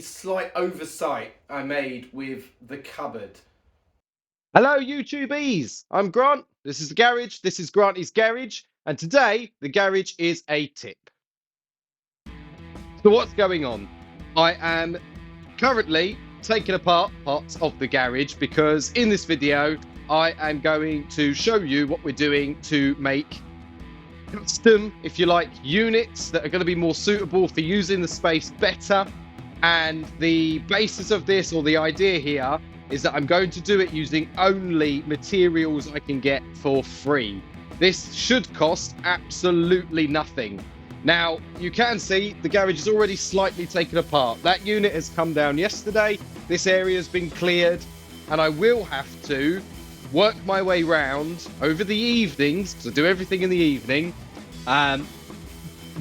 slight oversight I made with the cupboard. Hello YouTubies, I'm Grant, this is the garage, this is Granty's garage, and today the garage is a tip. So what's going on? I am currently taking apart parts of the garage because in this video I am going to show you what we're doing to make custom, if you like, units that are going to be more suitable for using the space better. And the basis of this, or the idea here, is that I'm going to do it using only materials I can get for free. This should cost absolutely nothing. Now, you can see the garage is already slightly taken apart. That unit has come down yesterday. This area has been cleared, and I will have to work my way round over the evenings, because I do everything in the evening,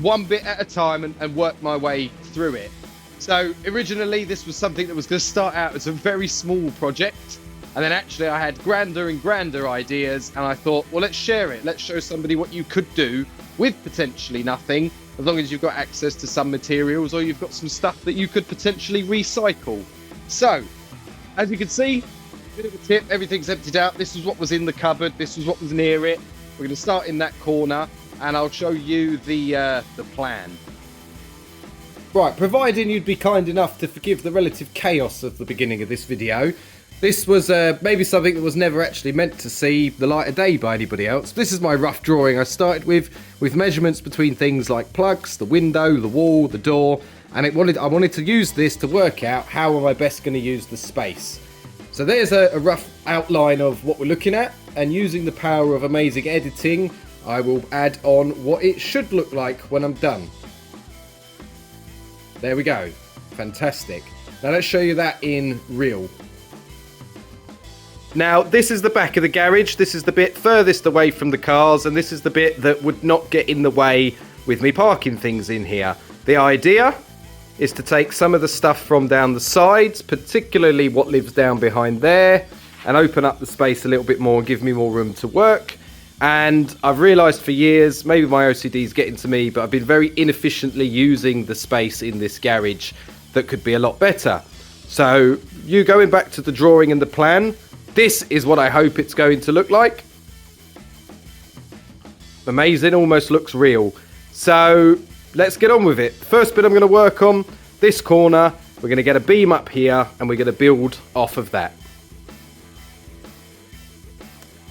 one bit at a time and work my way through it. So originally this was something that was going to start out as a very small project, and then actually I had grander and grander ideas, and I thought, well, let's share it. Let's show somebody what you could do with potentially nothing, as long as you've got access to some materials or you've got some stuff that you could potentially recycle. So, as you can see, bit of a tip, everything's emptied out. This is what was in the cupboard, this was what was near it. We're going to start in that corner, and I'll show you the plan. Right, providing you'd be kind enough to forgive the relative chaos of the beginning of this video. This was maybe something that was never actually meant to see the light of day by anybody else. This is my rough drawing I started with measurements between things like plugs, the window, the wall, the door, and I wanted to use this to work out how am I best going to use the space. So there's a rough outline of what we're looking at, and using the power of amazing editing, I will add on what it should look like when I'm done. There we go. Fantastic. Now let's show you that in real. Now this is the back of the garage. This is the bit furthest away from the cars, and this is the bit that would not get in the way with me parking things in here. The idea is to take some of the stuff from down the sides, particularly what lives down behind there, and open up the space a little bit more and give me more room to work. And I've realised for years, maybe my OCD is getting to me, but I've been very inefficiently using the space in this garage that could be a lot better. So, you going back to the drawing and the plan, this is what I hope it's going to look like. Amazing, almost looks real. So, let's get on with it. First bit I'm going to work on, this corner, we're going to get a beam up here, and we're going to build off of that.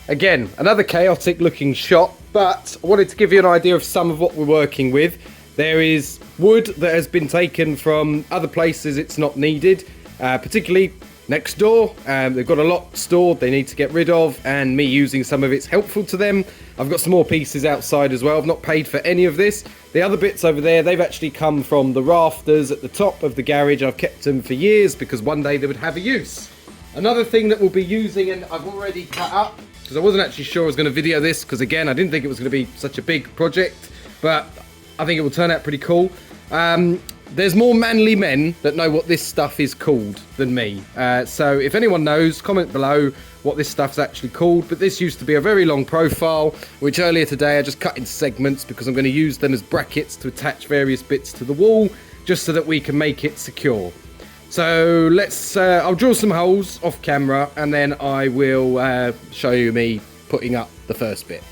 Again, another chaotic looking shot, but I wanted to give you an idea of some of what we're working with. There is wood that has been taken from other places it's not needed, particularly next door. They've got a lot stored they need to get rid of, and me using some of it's helpful to them. I've got some more pieces outside as well. I've not paid for any of this. The other bits over there, they've actually come from the rafters at the top of the garage. I've kept them for years because one day they would have a use. Another thing that we'll be using, and I've already cut up, because I wasn't actually sure I was going to video this, because again, I didn't think it was going to be such a big project, but I think it will turn out pretty cool. There's more manly men that know what this stuff is called than me. So if anyone knows, comment below what this stuff's actually called. But this used to be a very long profile, which earlier today I just cut into segments because I'm going to use them as brackets to attach various bits to the wall, just so that we can make it secure. So let's, I'll drill some holes off camera, and then I will show you me putting up the first bit.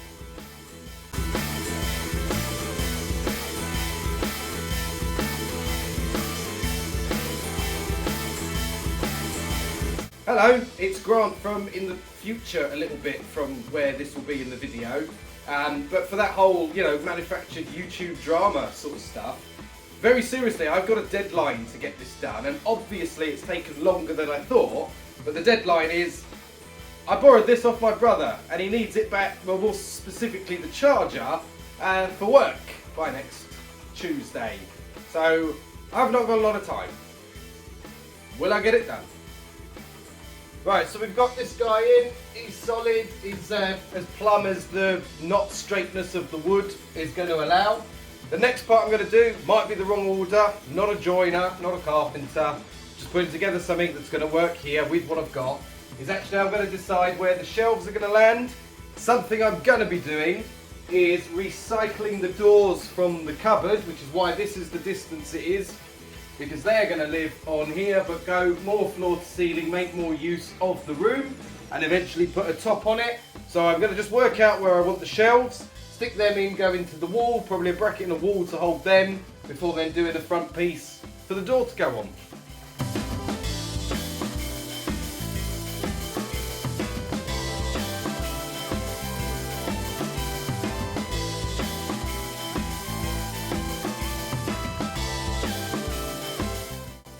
Hello, it's Grant from in the future a little bit from where this will be in the video. But for that whole, manufactured YouTube drama sort of stuff, very seriously, I've got a deadline to get this done, and obviously it's taken longer than I thought, but the deadline is, I borrowed this off my brother, and he needs it back, well, more specifically the charger, for work by next Tuesday. So, I've not got a lot of time. Will I get it done? Right, so we've got this guy in, he's solid, he's as plumb as the not straightness of the wood is going to allow. The next part I'm going to do might be the wrong order, not a joiner, not a carpenter, just putting together something that's going to work here with what I've got. Is actually I'm going to decide where the shelves are going to land. Something I'm going to be doing is recycling the doors from the cupboard, which is why this is the distance it is. because they're going to live on here but go more floor to ceiling, make more use of the room, and eventually put a top on it. So I'm going to just work out where I want the shelves, stick them in, go into the wall, probably a bracket in the wall to hold them, before then doing the front piece for the door to go on.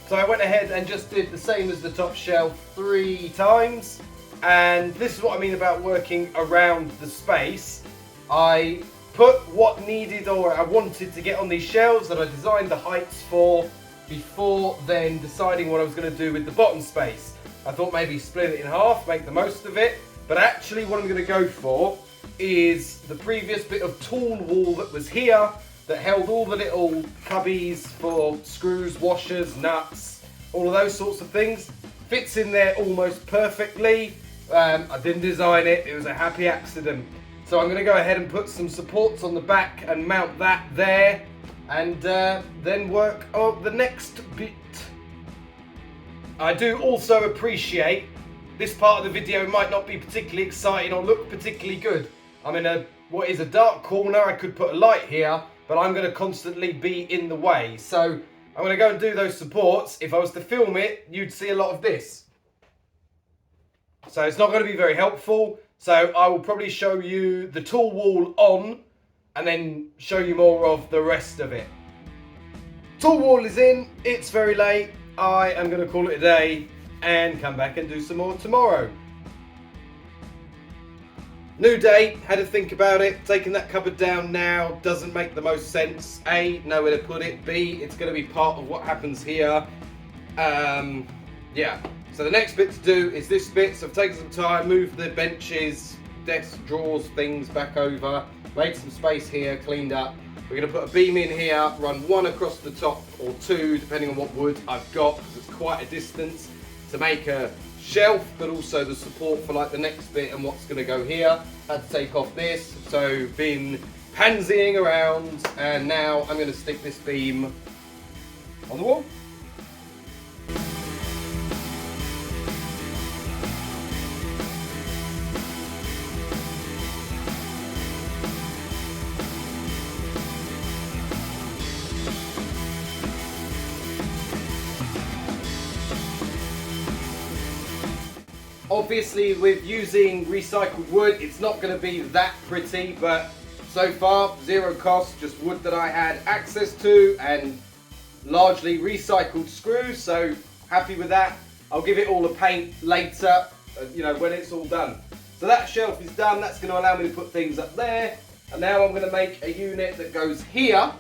So I went ahead and just did the same as the top shelf 3 times, and this is what I mean about working around the space. I put what needed or I wanted to get on these shelves that I designed the heights for before then deciding what I was going to do with the bottom space. I thought maybe split it in half, make the most of it, but actually what I'm going to go for is the previous bit of tool wall that was here that held all the little cubbies for screws, washers, nuts, all of those sorts of things. Fits in there almost perfectly. I didn't design it, it was a happy accident. So I'm going to go ahead and put some supports on the back and mount that there, and then work on the next bit. I do also appreciate this part of the video might not be particularly exciting or look particularly good. I'm in what is a dark corner. I could put a light here, but I'm going to constantly be in the way. So I'm going to go and do those supports. If I was to film it, you'd see a lot of this. So it's not going to be very helpful. So I will probably show you the tool wall on and then show you more of the rest of it. Tool wall is in. It's very late. I am going to call it a day and come back and do some more tomorrow. New day, had to think about it. Taking that cupboard down now doesn't make the most sense. A, nowhere to put it. B, it's going to be part of what happens here. Yeah. So the next bit to do is this bit. So I've taken some time, moved the benches, desks, drawers, things back over, made some space here, cleaned up. We're going to put a beam in here, run one across the top or two, depending on what wood I've got, because it's quite a distance to make a shelf, but also the support for like the next bit and what's going to go here. Had to take off this, so been pansying around, and now I'm going to stick this beam on the wall. Obviously, with using recycled wood, it's not going to be that pretty, but so far, zero cost, just wood that I had access to and largely recycled screws, so happy with that. I'll give it all a paint later, you know, when it's all done. So that shelf is done. That's going to allow me to put things up there, and now I'm going to make a unit that goes here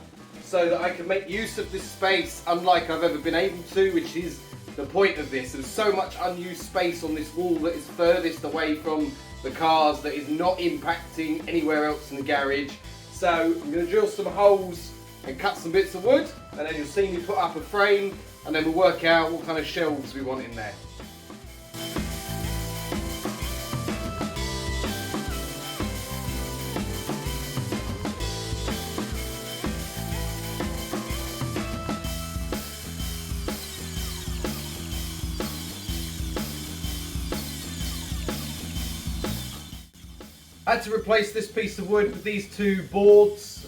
so that I can make use of this space unlike I've ever been able to, which is the point of this. There's so much unused space on this wall that is furthest away from the cars that is not impacting anywhere else in the garage. So I'm going to drill some holes and cut some bits of wood, and then you'll see me put up a frame, and then we'll work out what kind of shelves we want in there. I had to replace this piece of wood with these two boards.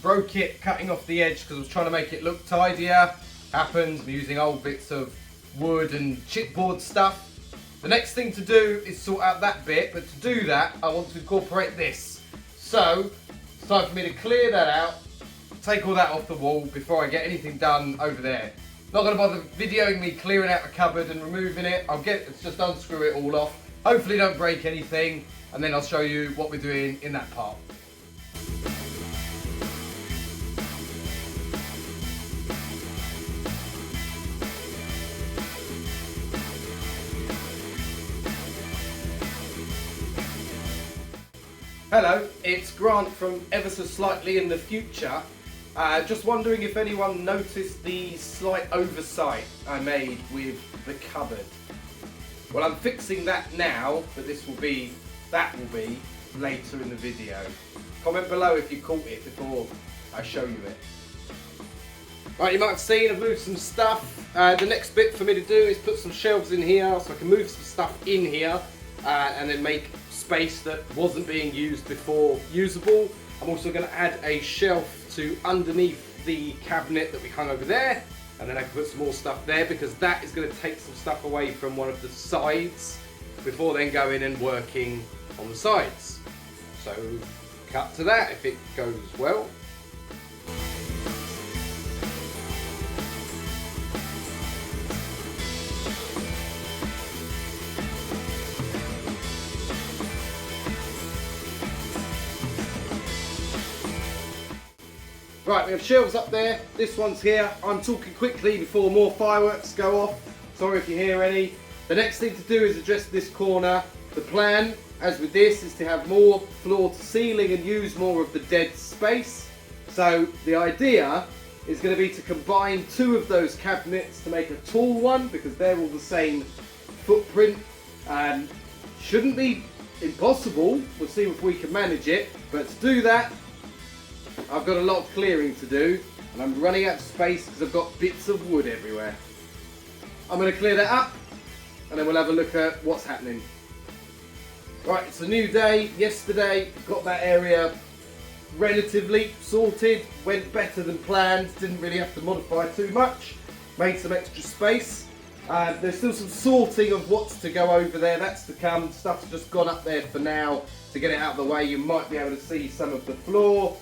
Broke it cutting off the edge because I was trying to make it look tidier. Happens, I'm using old bits of wood and chipboard stuff. The next thing to do is sort out that bit, but to do that I want to incorporate this. So it's time for me to clear that out, take all that off the wall before I get anything done over there. Not going to bother videoing me clearing out the cupboard and removing it. Let's just unscrew it all off. Hopefully don't break anything, and then I'll show you what we're doing in that part. Hello, it's Grant from ever so slightly in the future. Just wondering if anyone noticed the slight oversight I made with the cupboard. Well, I'm fixing that now, but that will be later in the video. Comment below if you caught it before I show you it. Right, you might have seen I've moved some stuff. The next bit for me to do is put some shelves in here so I can move some stuff in here and then make space that wasn't being used before usable. I'm also going to add a shelf to underneath the cabinet that we hung over there, and then I can put some more stuff there because that is going to take some stuff away from one of the sides before then going and working on the sides. So cut to that if it goes well. Right, we have shelves up there, this one's here. I'm talking quickly before more fireworks go off. Sorry if you hear any. The next thing to do is address this corner. The plan, as with this, is to have more floor to ceiling and use more of the dead space. So the idea is going to be to combine two of those cabinets to make a tall one because they're all the same footprint. Shouldn't be impossible, we'll see if we can manage it. But to do that, I've got a lot of clearing to do and I'm running out of space because I've got bits of wood everywhere. I'm going to clear that up and then we'll have a look at what's happening. Right, it's a new day. Yesterday got that area relatively sorted, went better than planned, didn't really have to modify too much, made some extra space. There's still some sorting of what's to go over there, that's to come. Stuff's just gone up there for now to get it out of the way. You might be able to see some of the floor.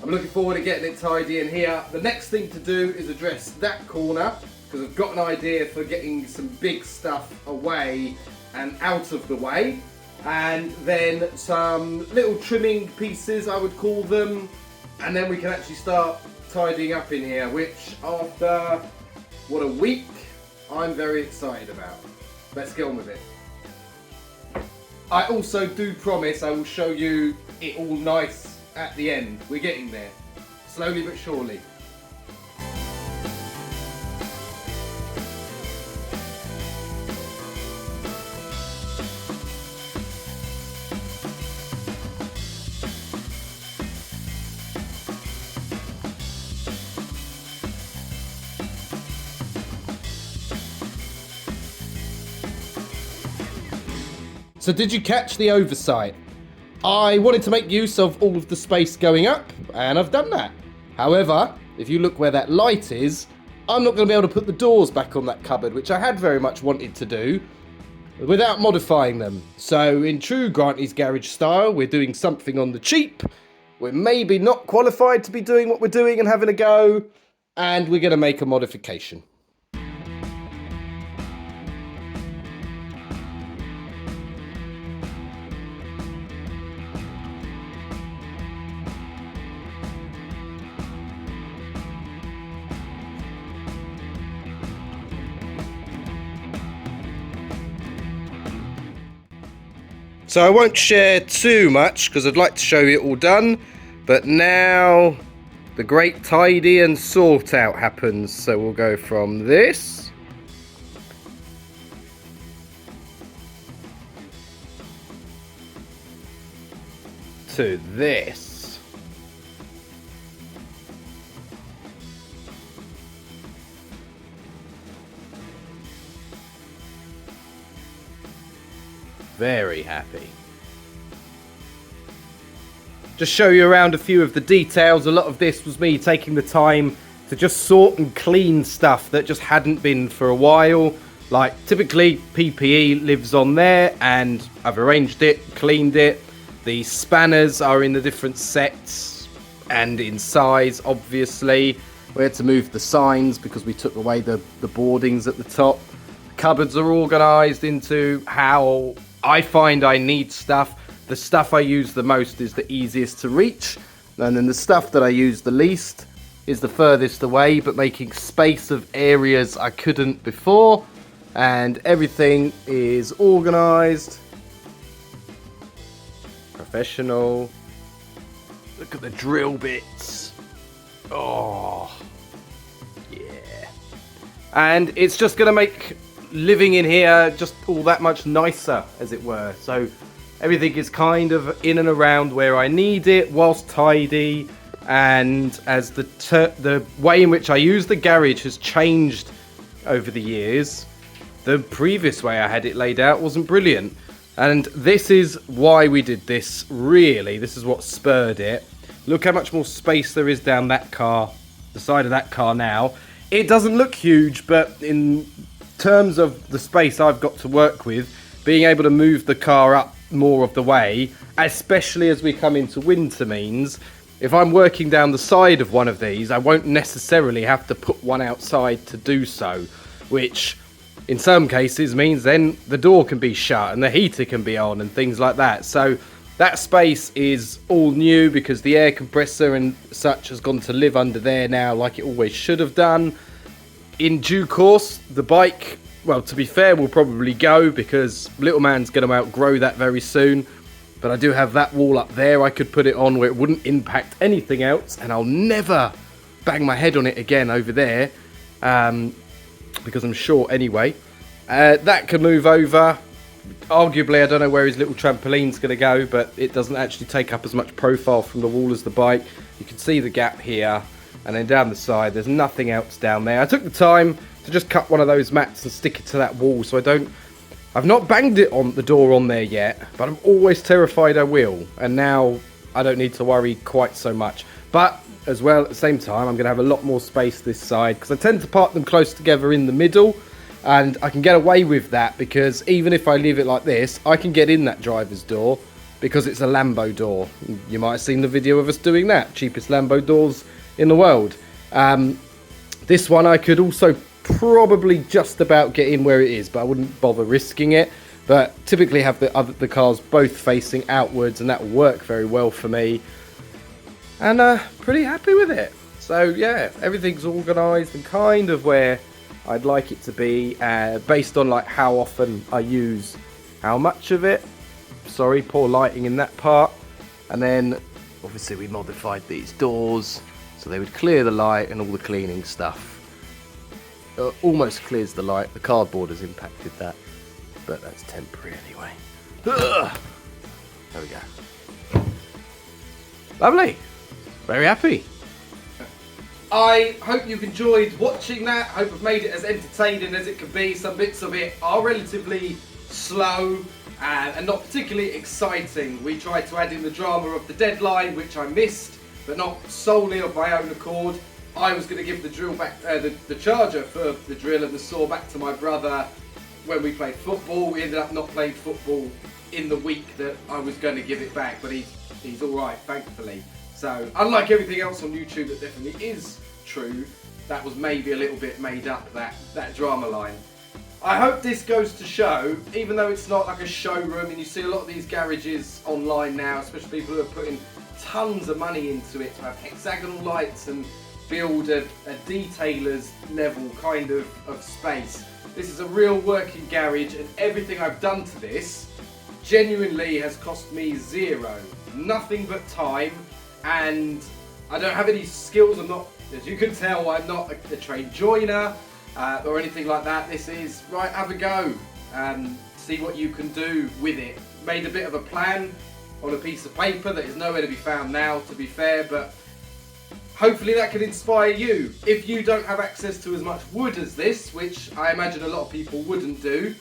I'm looking forward to getting it tidy in here. The next thing to do is address that corner because I've got an idea for getting some big stuff away and out of the way. And then some little trimming pieces, I would call them. And then we can actually start tidying up in here, which after, what, a week, I'm very excited about. Let's get on with it. I also do promise I will show you it all nice at the end. We're getting there, slowly but surely. So did you catch the oversight? I wanted to make use of all of the space going up, and I've done that. However, if you look where that light is, I'm not going to be able to put the doors back on that cupboard, which I had very much wanted to do, without modifying them. So in true Granty's Garage style, we're doing something on the cheap. We're maybe not qualified to be doing what we're doing and having a go, and we're going to make a modification. So I won't share too much because I'd like to show you it all done, but now the great tidy and sort out happens. So we'll go from this to this. Very happy. Just show you around a few of the details. A lot of this was me taking the time to just sort and clean stuff that just hadn't been for a while. Like typically PPE lives on there and I've arranged it, cleaned it. The spanners are in the different sets and in size, obviously. We had to move the signs because we took away the boardings at the top. The cupboards are organised into how I find I need stuff. The stuff I use the most is the easiest to reach, and then the stuff that I use the least is the furthest away, but making space of areas I couldn't before, and everything is organised, professional. Look at the drill bits. Oh yeah. And it's just going to make living in here just all that much nicer, as it were. So everything is kind of in and around where I need it whilst tidy, and as the way in which I use the garage has changed over the years, the previous way I had it laid out wasn't brilliant. And this is why we did this, really. This is what spurred it. Look how much more space there is down that car, the side of that car now. It doesn't look huge, but in terms of the space I've got to work with, being able to move the car up more of the way, especially as we come into winter, means if I'm working down the side of one of these, I won't necessarily have to put one outside to do so, which in some cases means then the door can be shut and the heater can be on and things like that. So that space is all new because the air compressor and such has gone to live under there now, like it always should have done. In due course, the bike, well, to be fair, will probably go because little man's going to outgrow that very soon. But I do have that wall up there I could put it on where it wouldn't impact anything else, and I'll never bang my head on it again over there, because I'm short anyway. That can move over. Arguably, I don't know where his little trampoline's going to go, but it doesn't actually take up as much profile from the wall as the bike. You can see the gap here, and then down the side, there's nothing else down there. I took the time to just cut one of those mats and stick it to that wall, so I've not banged it on the door on there yet, but I'm always terrified I will. And now I don't need to worry quite so much. But as well, at the same time, I'm going to have a lot more space this side because I tend to park them close together in the middle. And I can get away with that because even if I leave it like this, I can get in that driver's door because it's a Lambo door. You might have seen the video of us doing that. Cheapest Lambo doors in the world. This one I could also probably just about get in where it is, but I wouldn't bother risking it. But typically have the cars both facing outwards, and that will work very well for me. And pretty happy with it. So yeah, everything's organised and kind of where I'd like it to be, based on like how often I use how much of it. Sorry, poor lighting in that part. And then obviously we modified these doors so they would clear the light and all the cleaning stuff. Almost clears the light. The cardboard has impacted that, but that's temporary anyway. Ugh. There we go. Lovely. Very happy. I hope you've enjoyed watching that. I hope I've made it as entertaining as it can be. Some bits of it are relatively slow and not particularly exciting. We tried to add in the drama of the deadline, which I missed, but not solely of my own accord. I was going to give the drill back, the charger for the drill and the saw back to my brother when we played football. We ended up not playing football in the week that I was going to give it back, but he's all right, thankfully. So, unlike everything else on YouTube that definitely is true, that was maybe a little bit made up, that drama line. I hope this goes to show, even though it's not like a showroom, and you see a lot of these garages online now, especially people who are putting tons of money into it to have hexagonal lights and build a detailer's level kind of space. This is a real working garage, and everything I've done to this genuinely has cost me zero. Nothing but time, and I don't have any skills. I'm not, as you can tell, I'm not a trained joiner or anything like that. This is, right, have a go and see what you can do with it. Made a bit of a plan on a piece of paper that is nowhere to be found now, to be fair, but hopefully that can inspire you. If you don't have access to as much wood as this, which I imagine a lot of people wouldn't do,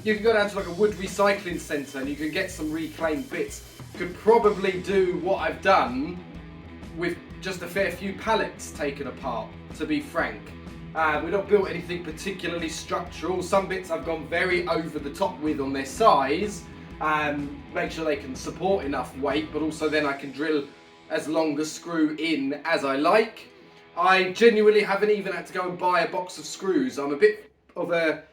you can go down to like a wood recycling centre and you can get some reclaimed bits. Could probably do what I've done with just a fair few pallets taken apart, to be frank. We've not built anything particularly structural. Some bits I've gone very over the top with on their size, make sure they can support enough weight, but also then I can drill as long a screw in as I like. I genuinely haven't even had to go and buy a box of screws. I'm a bit of a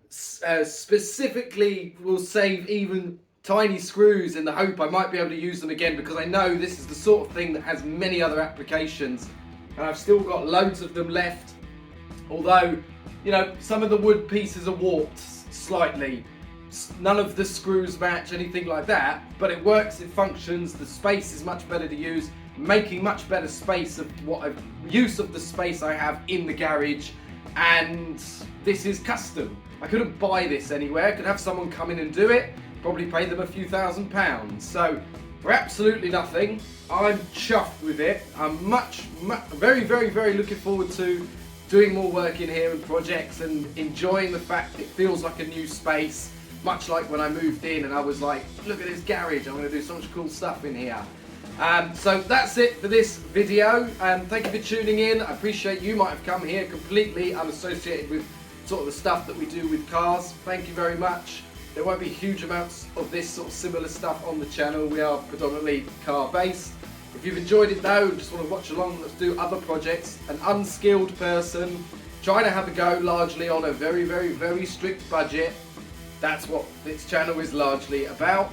specifically will save even tiny screws in the hope I might be able to use them again, because I know this is the sort of thing that has many other applications, and I've still got loads of them left. Although, you know, some of the wood pieces are warped slightly. None of the screws match, anything like that, but it works, it functions, the space is much better to use, making much better space of use of the space I have in the garage, and this is custom. I couldn't buy this anywhere. I could have someone come in and do it, probably pay them a few £1,000s. So for absolutely nothing. I'm chuffed with it. I'm very looking forward to doing more work in here and projects and enjoying the fact it feels like a new space, much like when I moved in and I was like, look at this garage, I'm going to do so much cool stuff in here. So that's it for this video. Thank you for tuning in. I appreciate you might have come here completely unassociated with sort of the stuff that we do with cars. Thank you very much. There won't be huge amounts of this sort of similar stuff on the channel. We are predominantly car based. If you've enjoyed it though and just want to watch along, let's do other projects. An unskilled person trying to have a go largely on a very strict budget. That's what this channel is largely about.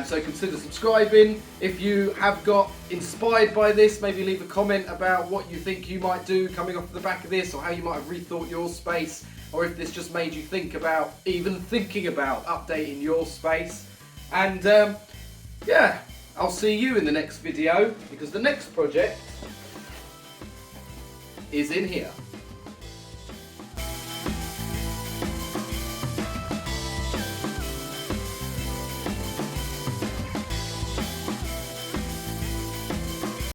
So consider subscribing. If you have got inspired by this, maybe leave a comment about what you think you might do coming off the back of this, or how you might have rethought your space, or if this just made you think about, even thinking about updating your space. And yeah, I'll see you in the next video, because the next project is in here.